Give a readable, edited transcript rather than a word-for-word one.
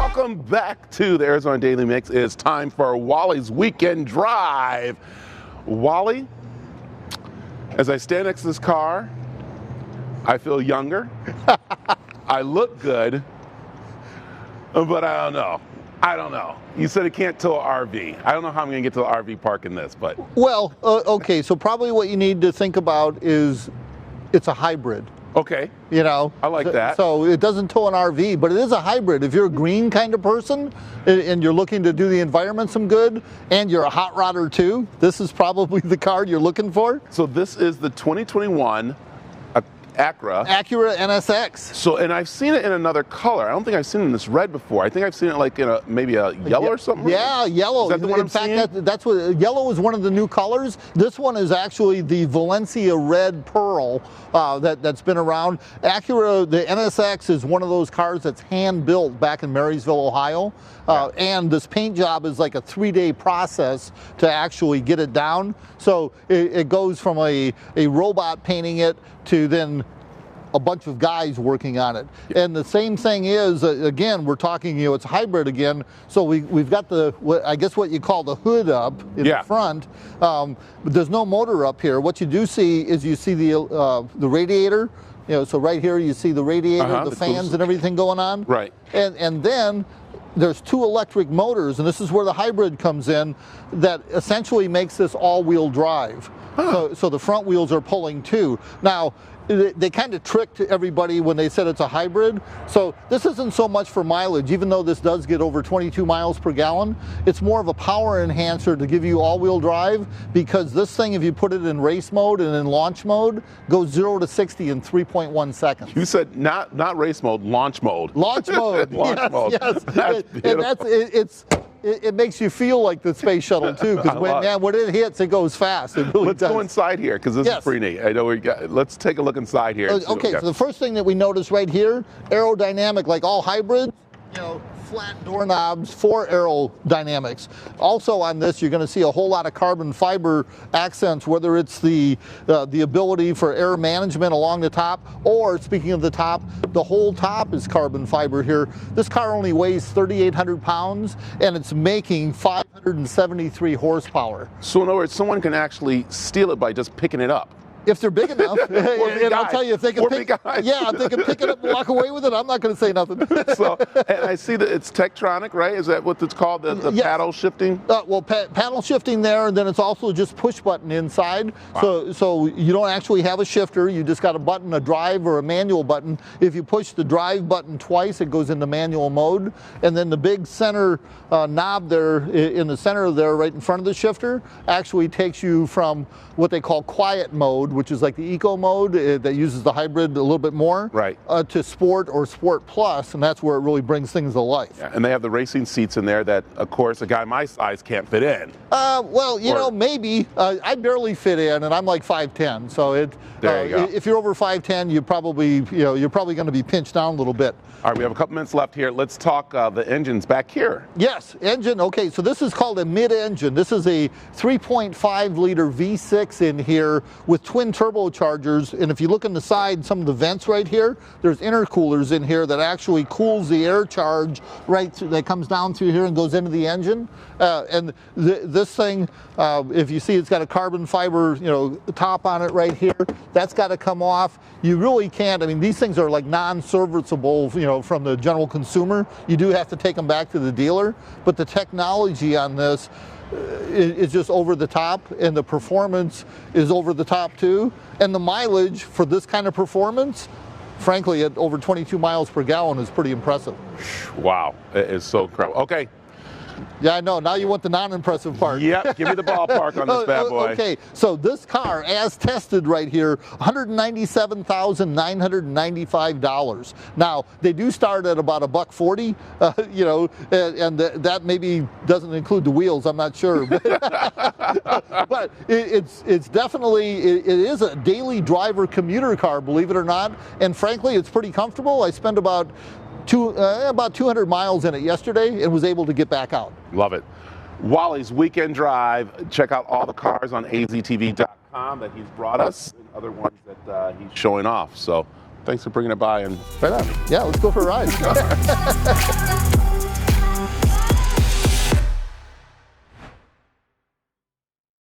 Welcome back to the Arizona Daily Mix. It's time for Wally's Weekend Drive. Wally, as I stand next to this car, I feel younger. I look good, but I don't know. You said it can't tow an RV. I don't know how I'm going to get to the RV park in this, but. Well, okay, so probably what you need to think about is it's a hybrid. Okay. You know, I like that. So it doesn't tow an RV, but it is a hybrid. If you're a green kind of person and you're looking to do the environment some good, and you're a hot rodder too, this is probably the car you're looking for. So this is the 2021 Acura NSX. So, and I've seen it in another color. I don't think I've seen it in this red before. I think I've seen it like in maybe a yellow or something. Yeah, yellow. Is that the one in fact, that's what yellow is one of the new colors. This one is actually the Valencia Red Pearl that's been around. Acura, the NSX is one of those cars that's hand built back in Marysville, Ohio. And this paint job is like a 3-day process to actually get it down. So it goes from a robot painting it to then a bunch of guys working on it. And the same thing is, again, we're talking, it's a hybrid again. So we've got I guess what you call the hood up in the front. But there's no motor up here. What you do see is you see the radiator. So right here you see the radiator, the fans and everything going on. Right. And then there's 2 electric motors, and this is where the hybrid comes in, that essentially makes this all-wheel drive. So the front wheels are pulling too. Now, they kind of tricked everybody when they said it's a hybrid. So this isn't so much for mileage, even though this does get over 22 miles per gallon. It's more of a power enhancer to give you all-wheel drive, because this thing, if you put it in race mode and in launch mode, goes 0 to 60 in 3.1 seconds. You said not race mode, launch mode. Launch mode. Launch mode. Yes. That's it makes you feel like the space shuttle too, because when it hits, it goes fast. It really Let's go inside here, because this is pretty neat. I know let's take a look inside here. Okay, so the first thing that we notice right here, aerodynamic, like all hybrids, flat doorknobs for aerodynamics. Also on this, you're going to see a whole lot of carbon fiber accents, whether it's the ability for air management along the top, or speaking of the top, the whole top is carbon fiber here. This car only weighs 3,800 pounds, and it's making 573 horsepower. So in other words, someone can actually steal it by just picking it up. If they're big enough, and I'll tell you, if they can pick it up and walk away with it, I'm not going to say nothing. So, and I see that it's Tektronix, right? Is that what it's called, the paddle shifting? Well, paddle shifting there, and then it's also just push button inside. Wow. So you don't actually have a shifter. You just got a button, a drive or a manual button. If you push the drive button twice, it goes into manual mode. And then the big center knob there in the center there, right in front of the shifter, actually takes you from what they call quiet mode, which is like the eco mode that uses the hybrid a little bit more, right, to sport or sport plus, and that's where it really brings things to life. Yeah, and they have the racing seats in there that, of course, a guy my size can't fit in. Well, maybe. I barely fit in, and I'm like 5'10", so if you're over 5'10", you're probably going to be pinched down a little bit. All right, we have a couple minutes left here. Let's talk the engines back here. Yes, engine. Okay, so this is called a mid-engine. This is a 3.5-liter V6 in here with twin turbochargers. And if you look on the side, some of the vents right here, there's intercoolers in here that actually cools the air charge right through, that comes down through here and goes into the engine. And this thing, if you see, it's got a carbon fiber, top on it right here. That's got to come off. You really can't. I mean, these things are like non-serviceable, from the general consumer. You do have to take them back to the dealer, but the technology on this is just over the top, and the performance is over the top too. And the mileage for this kind of performance, frankly, at over 22 miles per gallon is pretty impressive. Wow, it is so incredible. Okay. Yeah, I know. Now you want the non-impressive part. Yep, give me the ballpark on this bad boy. Okay, so this car, as tested right here, $197,995. Now, they do start at about $140, and that maybe doesn't include the wheels, I'm not sure. But it's definitely, it is a daily driver commuter car, believe it or not, and frankly, it's pretty comfortable. I spent about 200 miles in it yesterday and was able to get back out. Love it. Wally's Weekend Drive. Check out all the cars on aztv.com that he's brought us, and other ones that he's showing off. So thanks for bringing it by. And right on. Yeah, let's go for a ride.